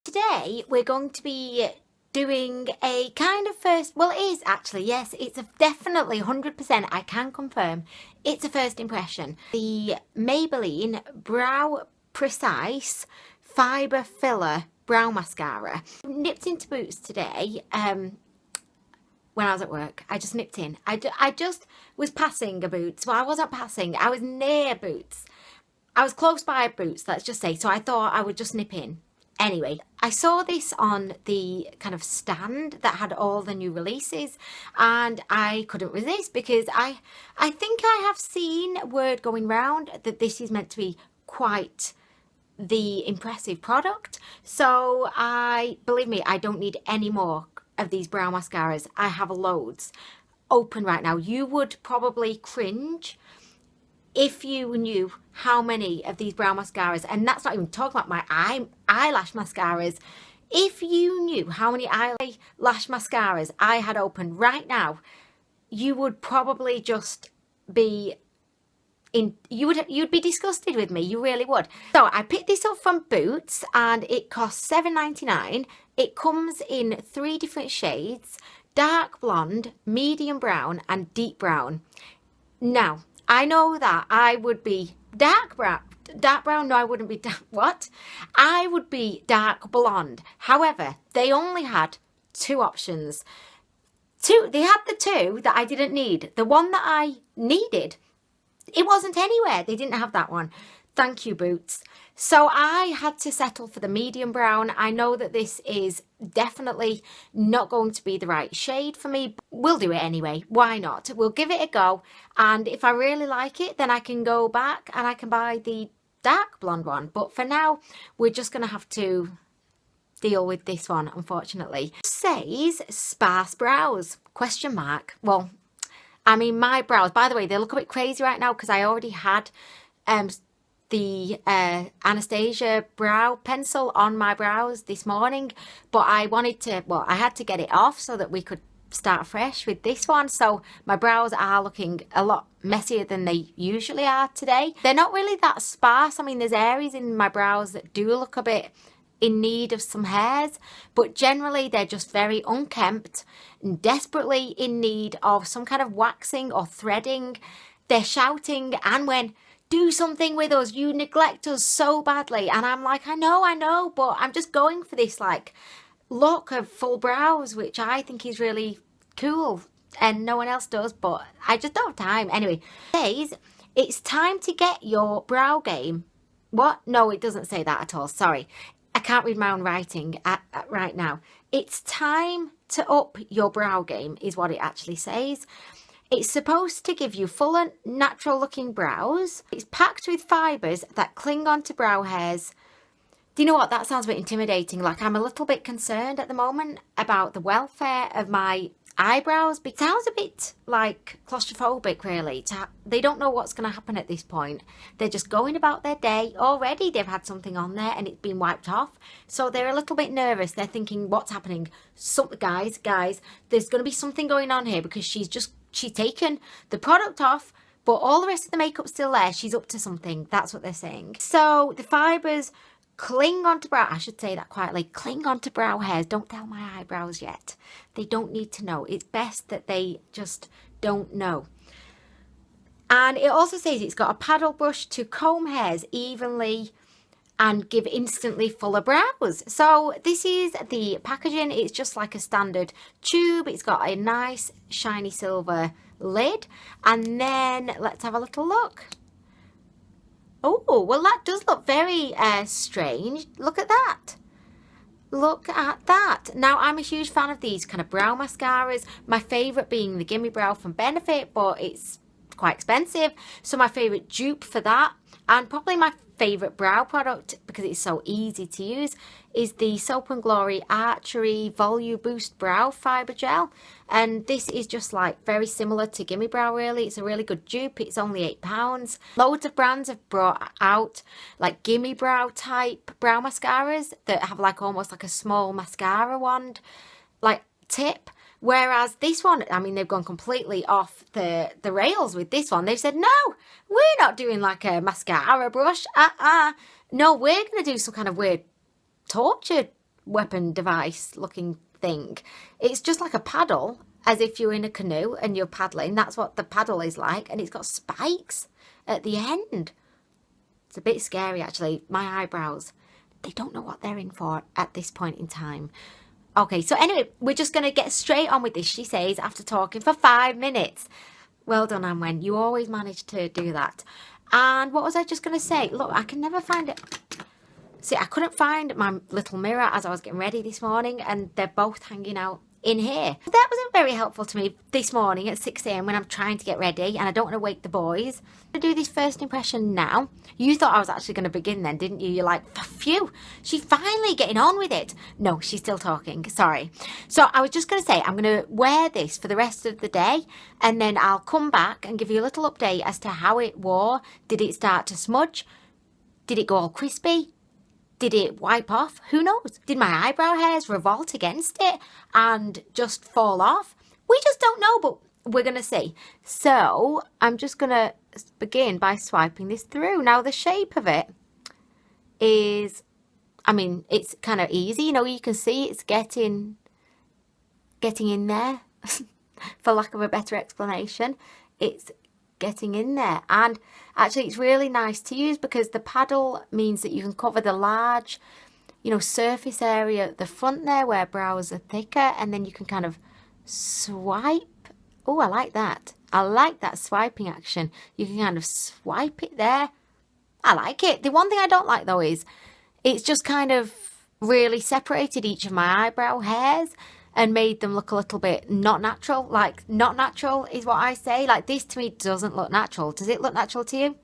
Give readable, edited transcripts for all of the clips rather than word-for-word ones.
Today we're going to be doing a kind of first, well it is actually, yes, it's definitely 100%, I can confirm, it's a first impression. The Maybelline Brow Precise Fibre Filler Brow Mascara. Nipped into Boots today when I was at work. I just nipped in. I just was passing a Boots. Well, I wasn't passing, I was near Boots. I was close by Boots, let's just say, so I thought I would just nip in. Anyway, I saw this on the kind of stand that had all the new releases and I couldn't resist because I think I have seen word going round that this is meant to be quite the impressive product. So believe me, I don't need any more of these brow mascaras. I have loads open right now. You would probably cringe if you knew how many of these brow mascaras, and that's not even talking about my eyelash mascaras, if you knew how many eyelash mascaras I had open right now, you would probably just be you'd be disgusted with me, you really would. So I picked this up from Boots and it costs $7.99. It comes in 3 different shades: dark blonde, medium brown and deep brown. Now I know that I would be dark brown, no I wouldn't be what? I would be dark blonde. However, they only had 2 options. They had the 2 that I didn't need. The one that I needed, it wasn't anywhere. They didn't have that one. Thank you, Boots. So I had to settle for the medium brown. I know that this is definitely not going to be the right shade for me. But we'll do it anyway. Why not? We'll give it a go. And if I really like it, then I can go back and I can buy the dark blonde one. But for now, we're just going to have to deal with this one, unfortunately. It says sparse brows, question mark. Well, I mean, my brows, by the way, they look a bit crazy right now because I already had the Anastasia brow pencil on my brows this morning, but I wanted to, well, I had to get it off so that we could start fresh with this one. So my brows are looking a lot messier than they usually are today. They're not really that sparse. I mean, there's areas in my brows that do look a bit in need of some hairs, but generally they're just very unkempt and desperately in need of some kind of waxing or threading. They're shouting, Anwen, do something with us, you neglect us so badly. And I'm like, I know, but I'm just going for this like look of full brows, which I think is really cool and no one else does, but I just don't have time. Anyway, it says it's time to get your brow game. What? No, it doesn't say that at all. Sorry, I can't read my own writing right now. It's time to up your brow game is what it actually says. It's supposed to give you fuller, natural looking brows. It's packed with fibres that cling onto brow hairs. Do you know what? That sounds a bit intimidating. Like, I'm a little bit concerned at the moment about the welfare of my eyebrows. It sounds a bit like claustrophobic, really. They don't know what's going to happen at this point. They're just going about their day. Already they've had something on there and it's been wiped off. So they're a little bit nervous. They're thinking, what's happening? Guys, there's going to be something going on here because she's taken the product off, but all the rest of the makeup's still there. She's up to something. That's what they're saying. So the fibres cling onto brow, I should say that quietly, cling onto brow hairs. Don't tell my eyebrows yet. They don't need to know. It's best that they just don't know. And it also says it's got a paddle brush to comb hairs evenly and give instantly fuller brows. So this is the packaging. It's just like a standard tube. It's got a nice shiny silver lid. And then let's have a little look. Oh, well that does look very strange. Look at that. Look at that. Now, I'm a huge fan of these kind of brow mascaras. My favourite being the Gimme Brow from Benefit, but it's quite expensive. So my favourite dupe for that, and probably my favourite brow product because it's so easy to use, is the Soap & Glory Archery Volume Boost Brow Fibre Gel. And this is just like very similar to Gimme Brow, really. It's a really good dupe. It's only £8. Loads of brands have brought out like Gimme Brow type brow mascaras that have like almost like a small mascara wand like tip. Whereas this one, I mean, they've gone completely off the rails with this one. They've said, no, we're not doing like a mascara brush. No, we're going to do some kind of weird torture weapon device looking thing. It's just like a paddle, as if you're in a canoe and you're paddling. That's what the paddle is like, and it's got spikes at the end. It's a bit scary, actually. My eyebrows, they don't know what they're in for at this point in time. Okay, so anyway, we're just going to get straight on with this, she says, after talking for 5 minutes. Well done, Anwen. You always manage to do that. And what was I just going to say? Look, I can never find it. See, I couldn't find my little mirror as I was getting ready this morning, and they're both hanging out in here. That wasn't very helpful to me this morning at 6 a.m. when I'm trying to get ready and I don't want to wake the boys. I'm going to do this first impression now. You thought I was actually going to begin then, didn't you? You're like, phew, she's finally getting on with it. No, she's still talking. Sorry. So I was just going to say, I'm going to wear this for the rest of the day, and then I'll come back and give you a little update as to how it wore. Did it start to smudge? Did it go all crispy? Did it wipe off? Who knows? Did my eyebrow hairs revolt against it and just fall off? We just don't know, but we're going to see. So I'm just going to begin by swiping this through. Now, the shape of it is, I mean, it's kind of easy. You know, you can see it's getting in there, for lack of a better explanation. It's getting in there, and actually it's really nice to use because the paddle means that you can cover the large, you know, surface area at the front there where brows are thicker, and then you can kind of swipe. Oh, I like that. I like that swiping action. You can kind of swipe it there. I like it. The one thing I don't like though is it's just kind of really separated each of my eyebrow hairs and made them look a little bit not natural. Like, not natural is what I say. Like, this to me doesn't look natural. Does it look natural to you?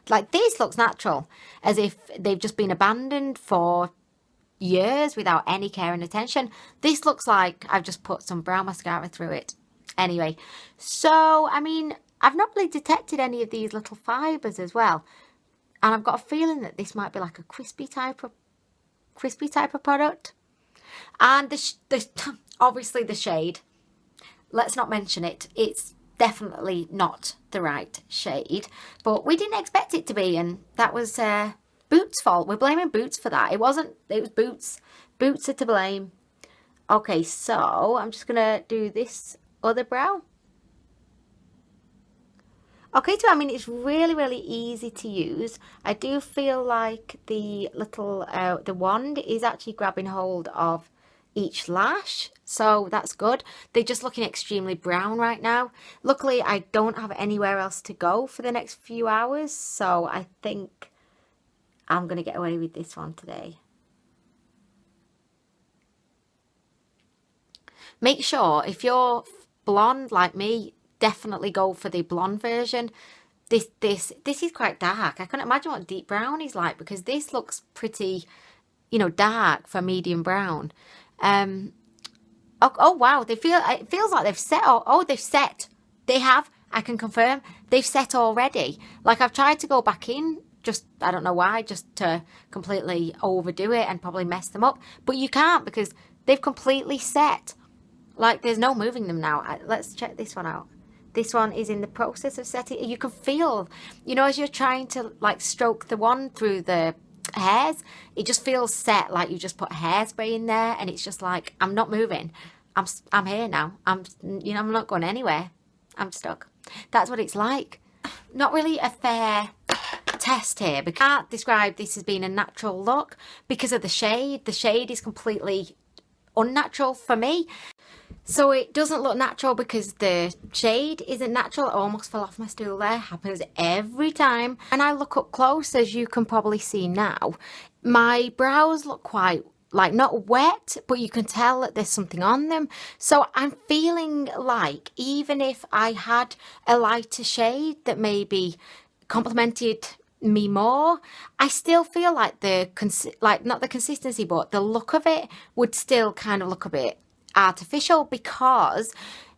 Like, this looks natural, as if they've just been abandoned for years without any care and attention. This looks like I've just put some brown mascara through it. Anyway, so, I mean, I've not really detected any of these little fibres as well. And I've got a feeling that this might be like a crispy type of product. And obviously the shade, let's not mention it. It's definitely not the right shade, but we didn't expect it to be, and that was Boots' fault. We're blaming Boots for that. It wasn't. It was Boots. Boots are to blame. Okay, so I'm just gonna do this other brow. Okay, so I mean, it's really, really easy to use. I do feel like the little, the wand is actually grabbing hold of each lash, so that's good. They're just looking extremely brown right now. Luckily, I don't have anywhere else to go for the next few hours, so I think I'm going to get away with this one today. Make sure, if you're blonde like me, definitely go for the blonde version. This is quite dark. I can't imagine what deep brown is like, because this looks pretty, you know, dark for medium brown. Oh wow, it feels like they've set. Oh, they've set. They have. I can confirm they've set already. Like, I've tried to go back in, just, I don't know why, just to completely overdo it and probably mess them up, but you can't, because they've completely set. Like, there's no moving them now. Let's check this one out. This one is in the process of setting. You can feel, you know, as you're trying to like stroke the wand through the hairs, it just feels set, like you just put hairspray in there, and it's just like, I'm not moving. I'm here now. I'm not going anywhere. I'm stuck. That's what it's like. Not really a fair test here. We can't describe this as being a natural look because of the shade. The shade is completely unnatural for me. So it doesn't look natural because the shade isn't natural. I almost fell off my stool there. Happens every time. And I look up close, as you can probably see now. My brows look quite, like, not wet, but you can tell that there's something on them. So I'm feeling like even if I had a lighter shade that maybe complemented me more, I still feel like not the consistency, but the look of it would still kind of look a bit artificial, because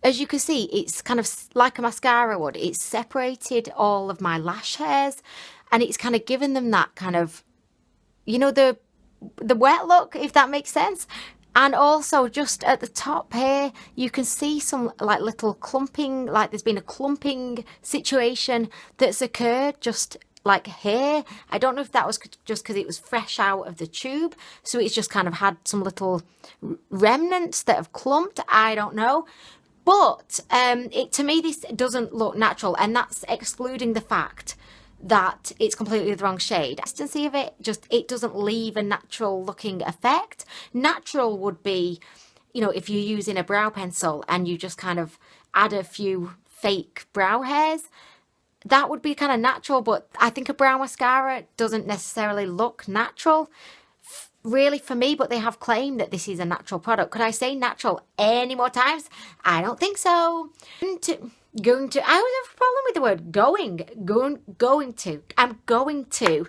as you can see, it's kind of like a mascara would. It's separated all of my lash hairs, and it's kind of given them that kind of, you know, the wet look, if that makes sense. And also just at the top here, you can see some like little clumping, like there's been a clumping situation that's occurred just like hair. I don't know if that was just because it was fresh out of the tube, so it's just kind of had some little remnants that have clumped. I don't know. But to me, this doesn't look natural, and that's excluding the fact that it's completely the wrong shade. Consistency of it, just, it doesn't leave a natural looking effect. Natural would be, you know, if you're using a brow pencil and you just kind of add a few fake brow hairs, that would be kind of natural. But I think a brow mascara doesn't necessarily look natural really for me, but they have claimed that this is a natural product. Could I say natural any more times? I don't think so. I always have a problem with the word I'm going to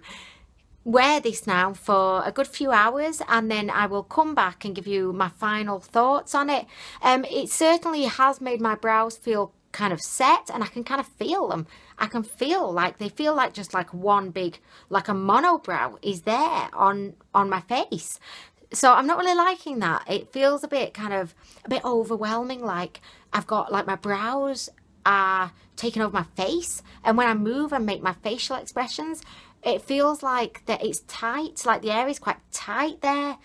wear this now for a good few hours, and then I will come back and give you my final thoughts on it. It certainly has made my brows feel kind of set, and I can kind of feel them. I can feel like they feel like just like one big, like a monobrow is there on my face. So I'm not really liking that. It feels a bit overwhelming, like I've got like my brows are taking over my face, and when I move and make my facial expressions, it feels like that it's tight, like the area is quite tight there.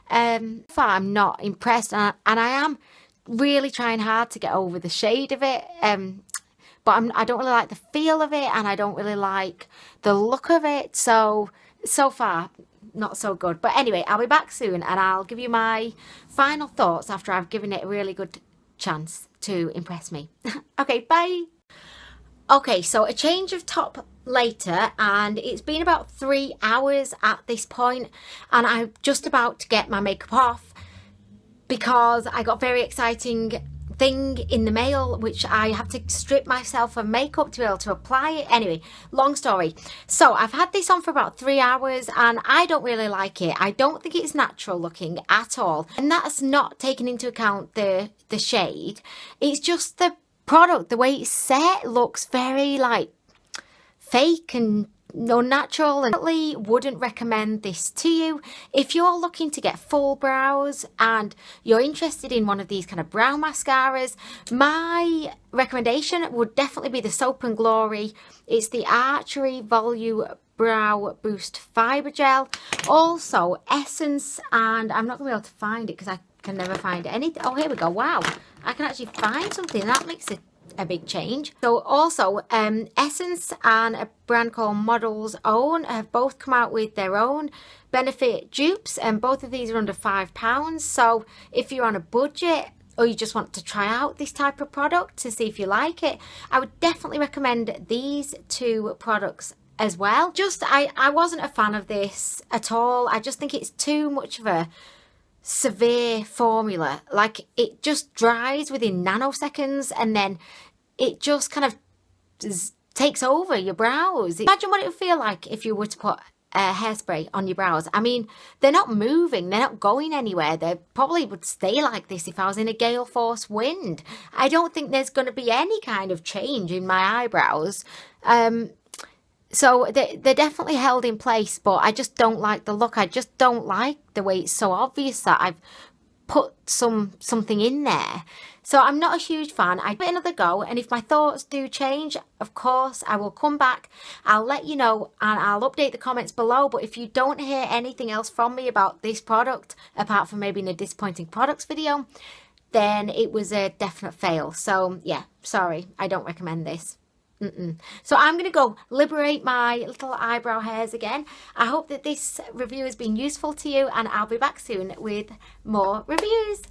I'm not impressed, and I am really trying hard to get over the shade of it, but I don't really like the feel of it, and I don't really like the look of it. So far not so good. But anyway, I'll be back soon, and I'll give you my final thoughts after I've given it a really good chance to impress me. Okay, bye. Okay, so a change of top later, and it's been about 3 hours at this point, and I'm just about to get my makeup off because I got a very exciting thing in the mail, which I have to strip myself of makeup to be able to apply it. Anyway, long story. So I've had this on for about 3 hours, and I don't really like it. I don't think it's natural looking at all, and that's not taking into account the shade. It's just the product, the way it's set looks very like fake and unnatural, and I wouldn't recommend this to you. If you're looking to get full brows and you're interested in one of these kind of brow mascaras, my recommendation would definitely be the Soap and Glory. It's the Archery Volume Brow Boost Fiber Gel. Also Essence, and I'm not going to be able to find it because I can never find anything. Oh, here we go. Wow, I can actually find something. That makes a big change. So also Essence and a brand called Model's Own have both come out with their own benefit dupes, and both of these are under £5. So if you're on a budget or you just want to try out this type of product to see if you like it, I would definitely recommend these two products as well. Just I wasn't a fan of this at all. I just think it's too much of a severe formula. Like, it just dries within nanoseconds, and then it just kind of takes over your brows. Imagine what it would feel like if you were to put hairspray on your brows. I mean, they're not moving, they're not going anywhere. They probably would stay like this if I was in a gale force wind. I don't think there's going to be any kind of change in my eyebrows. So they're definitely held in place, but I just don't like the look. I just don't like the way it's so obvious that I've put something in there. So I'm not a huge fan. I give it another go, and if my thoughts do change, of course I will come back. I'll let you know, and I'll update the comments below. But if you don't hear anything else from me about this product, apart from maybe in a disappointing products video, then it was a definite fail. So yeah, sorry, I don't recommend this. So I'm going to go liberate my little eyebrow hairs again. I hope that this review has been useful to you, and I'll be back soon with more reviews.